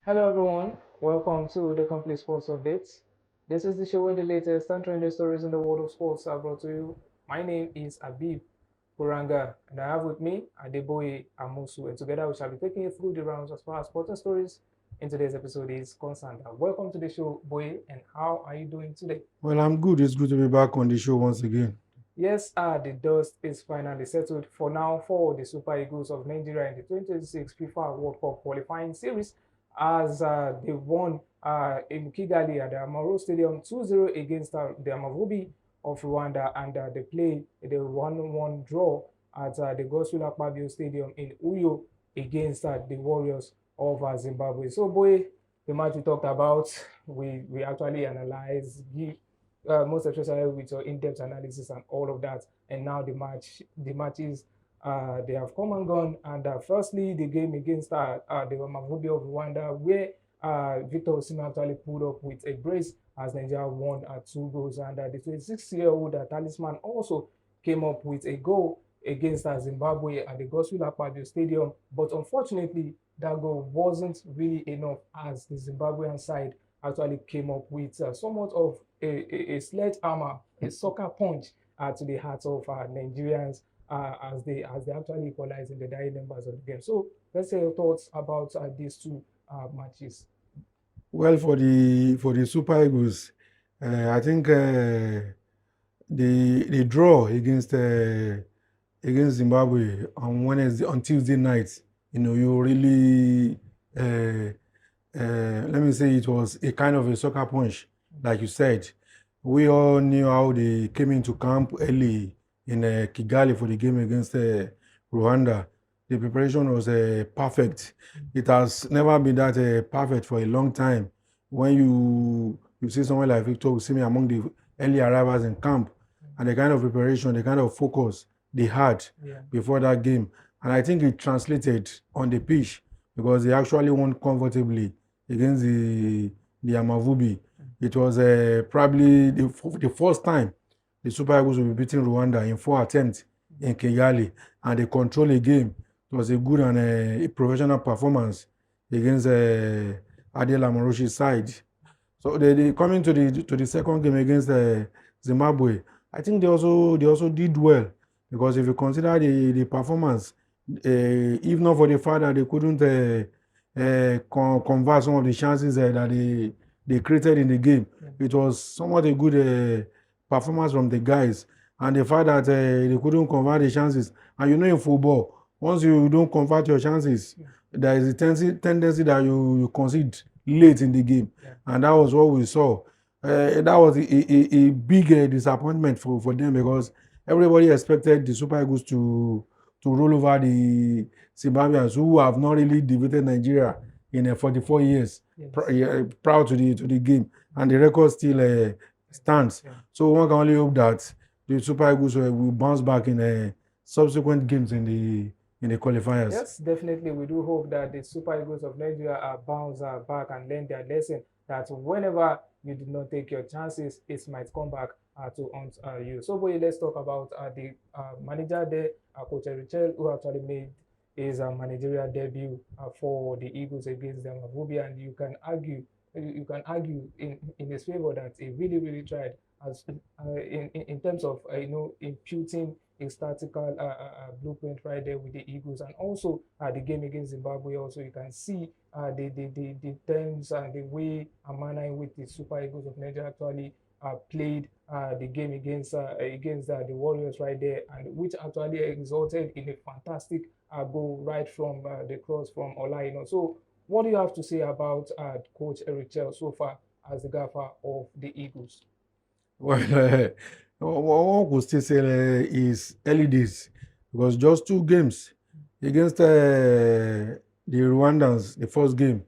Hello everyone, welcome to the Complete Sports Updates. This is the show where the latest and trending stories in the world of sports are brought to you. My name is Abib Kuranga and I have with me Adeboye Amusu, and together we shall be taking you through the rounds as far as sporting stories in today's episode is concerned. Welcome to the show, Boye, and how are you doing today? Well, I'm good. It's good to be back on the show once again. Yes, the dust is finally settled for now for the Super Eagles of Nigeria in the 2026 FIFA World Cup qualifying series as they won in Kigali at the Amaro Stadium 2-0 against the Amavubi of Rwanda, and they played the 1-1 draw at the Godswill Akpabio Stadium in Uyo against the Warriors of Zimbabwe. So, boy, the match we talked about, we actually analyzed, most especially with your in-depth analysis and all of that. And now the matches, they have come and gone. And firstly, the game against the Mavubi of Rwanda, where Victor Osimhen actually pulled up with a brace as Nigeria won 2 goals. And the 26-year-old talisman also came up with a goal against Zimbabwe at the Godswill Akpabio Stadium. But unfortunately, that goal wasn't really enough as the Zimbabwean side actually came up with somewhat of a sledgehammer, a soccer punch to the hearts of Nigerians as they actually equalize in the dying numbers of the game. So let's say your thoughts about these two matches. Well, for the Super Eagles, I think the draw against Zimbabwe on Tuesday night, you really let me say it was a kind of a soccer punch, like you said. We all knew how they came into camp early in Kigali for the game against Rwanda. The preparation was perfect. It has never been that perfect for a long time. When you see someone like Victor Osimhen among the early arrivals in camp, and the kind of preparation, the kind of focus they had before that game, and I think it translated on the pitch because they actually won comfortably against the Amavubi. It was probably the first time the Super Eagles will be beating Rwanda in 4 attempts in Kigali, and they control a game. It was a good and a professional performance against Adel Amaroshi's side. So they coming to the second game against Zimbabwe. I think they also did well because if you consider the performance, if not for the fact that they couldn't convert some of the chances that they created in the game, it was somewhat a good performance from the guys. And the fact that they couldn't convert the chances, and in football, once you don't convert your chances, there is a tendency that you concede late in the game, and that was what we saw. That was a big disappointment for them because everybody expected the Super Eagles to roll over the Zimbabweans who have not really defeated Nigeria in 44 years prior to the game, and the record still stands. So one can only hope that the Super Eagles will bounce back in subsequent games in the qualifiers. Yes, definitely. We do hope that the Super Eagles of Nigeria bounce back and learn their lesson that whenever you did not take your chances, it might come back to haunt you. So, boy, let's talk about the manager there, Coach Chelle, who actually made his managerial debut for the Eagles against the Mavubi, and you can argue in his favor that he really, really tried as in terms of imputing a statistical blueprint right there with the Eagles, and also the game against Zimbabwe. Also, you can see the terms and the way and manner in which the Super Eagles of Nigeria actually played the game against the Warriors right there, and which actually resulted in a fantastic goal right from the cross from Olaino. So, what do you have to say about Coach Eric Chelle so far as the gaffer of the Eagles? Well, one could still say is early days because just 2 games against the Rwandans, the first game,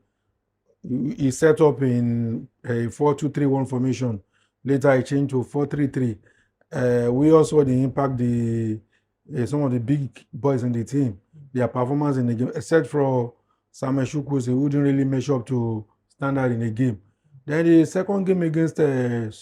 he set up in a 4-2-3-1 formation. Later, he changed to 4-3-3. We also the impact some of the big boys in the team, their performance in the game, except for Samuel Chukwueze, who didn't really measure up to standard in the game. Then the second game against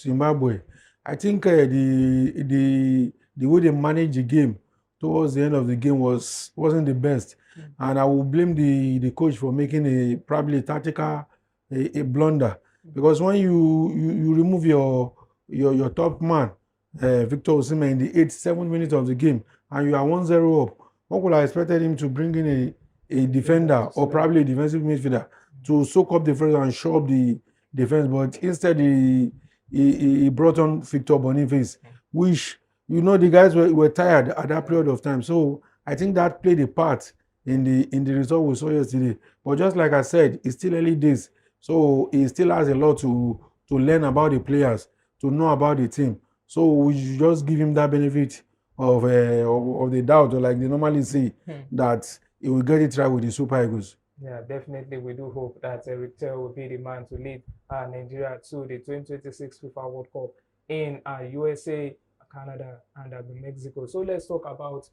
Zimbabwe, I think the way they managed the game towards the end of the game wasn't the best. And I will blame the coach for making a probably tactical a blunder. Because when you remove your top man, Victor Osimhen, in the 87th minute of the game, and you are 1-0 up, what could I expected him to bring in a defender or probably a defensive midfielder to soak up the first and show up the defense? But instead, he brought on Victor Boniface, which the guys were tired at that period of time. So I think that played a part in the result we saw yesterday. But just like I said, it's still early days, so he still has a lot to learn about the players, to know about the team. So we should just give him that benefit of the doubt, or like they normally say, that he will get it right with the Super Eagles. Yeah, definitely. We do hope that Chelle will be the man to lead Nigeria to the 2026 FIFA World Cup in USA, Canada, and Mexico. So let's talk about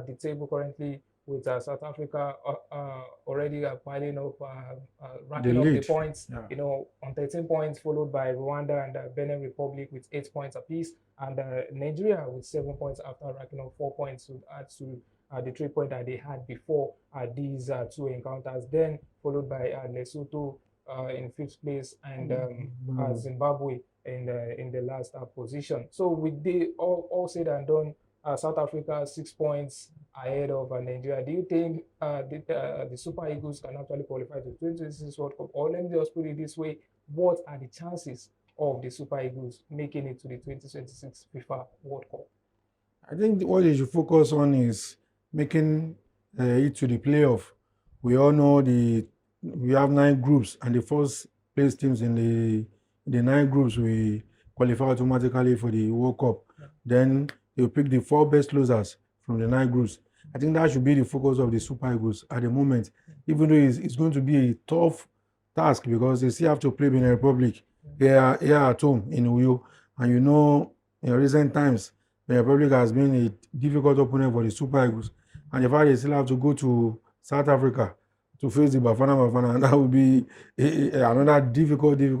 the table currently with South Africa already piling up, racking up the points, on 13 points, followed by Rwanda and Benin Republic with 8 points apiece, and Nigeria with 7 points after racking up 4 points to add to the 3 points that they had before these two encounters. Then followed by Lesotho in 5th place, and Zimbabwe in the last position. So with the all said and done, South Africa 6 points ahead of Nigeria. Do you think the Super Eagles can actually qualify to the 2026 World Cup? Or let me just put it this way: what are the chances of the Super Eagles making it to the 2026 FIFA World Cup? I think what they should focus on is making it to the playoff. We all know we have 9 groups, and the first place teams in the 9 groups we qualify automatically for the World Cup. Then they'll pick the 4 best losers from the 9 groups. I think that should be the focus of the Super Eagles at the moment, even though it's going to be a tough task because they still have to play Benin Republic here at home in Uyo. And in recent times, the Republic has been a difficult opponent for the Super Eagles. And the fact they still have to go to South Africa to face the Bafana, and that will be another difficult game.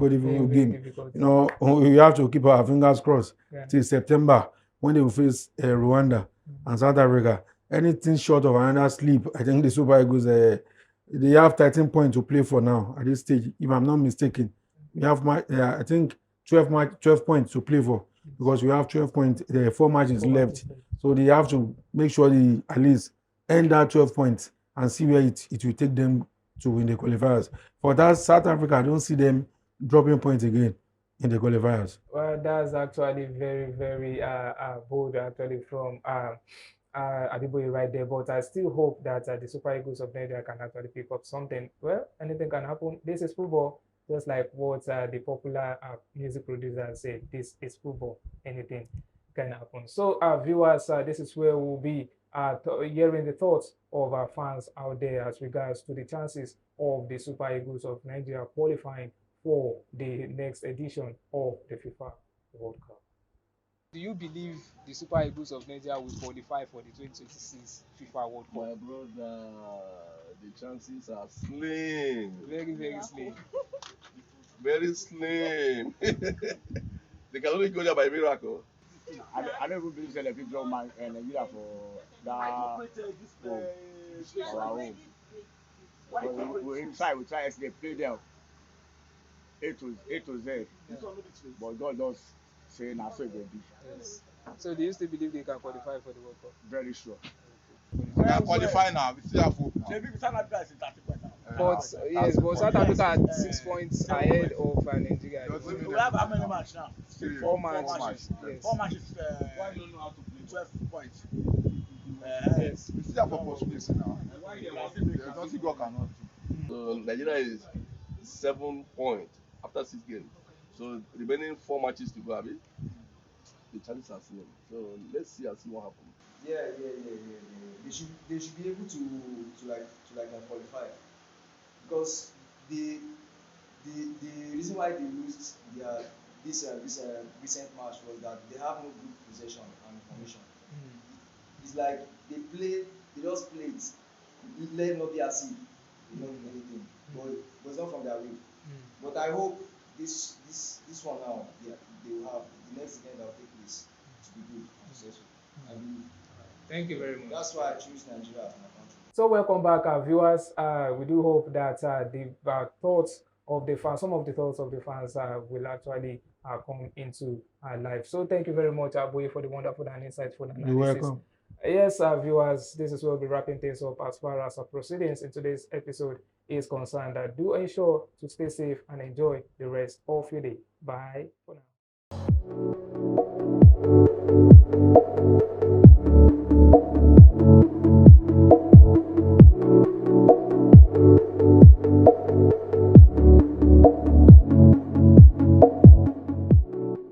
We have to keep our fingers crossed till September when they will face Rwanda and South Africa. Anything short of another sleep, I think the Super Eagles, they have 13 points to play for now at this stage, if I'm not mistaken. We have, I think, 12 points to play for, because we have 12 points, 4 matches left. So they have to make sure they at least end that 12 points and see where it will take them to win the qualifiers. For that, South Africa, I don't see them dropping points again in the qualifiers. Well, that's actually very, very bold, actually, from Adiboye right there. But I still hope that the Super Eagles of Nigeria can actually pick up something. Well, anything can happen. This is football. Just like what the popular music producers say, this is football. Anything can happen. So, viewers, this is where we'll be hearing the thoughts of our fans out there as regards to the chances of the Super Eagles of Nigeria qualifying for the next edition of the FIFA World Cup. Do you believe the Super Eagles of Nigeria will qualify for the 2026 FIFA World Cup? My brother, the chances are slim. Very, very slim. Very slim. They can only go there by miracle. I don't even believe that the people of Nigeria for that for our own. We try yesterday, play them A to Z. But God does say now so it will be. Yes. So do you still believe they can qualify for the World Cup? Very sure. We can qualify now. We still have hope now. But yes, but South Africa at 6 points ahead of Nigeria. We have how many matches now? 4 matches. Yes. 4 matches. Why don't know how to play? 12 points. Yes. We still have purpose place now. There's nothing God cannot do. So Nigeria is 7 points after 6 games. So remaining 4 matches to go, Abi. The chances are slim. So let's see and see what happens. Yeah. They should be able to qualify, because the reason why they lost this recent match was that they have no good possession and information. It's like they just played. Let not be as if they don't do anything, but it's not from their way. But I hope this one now, they will have the next event that will take place to be good and successful. Thank you very much. That's why I choose Nigeria as my country. So welcome back, viewers. We do hope that the thoughts of the fans, some of the thoughts of the fans will actually come into life. So thank you very much, Aboye, for the wonderful and insightful You're analysis. welcome. Yes, viewers, this is where we'll be wrapping things up as far as our proceedings in today's episode is concerned. Do ensure to stay safe and enjoy the rest of your day. Bye for now.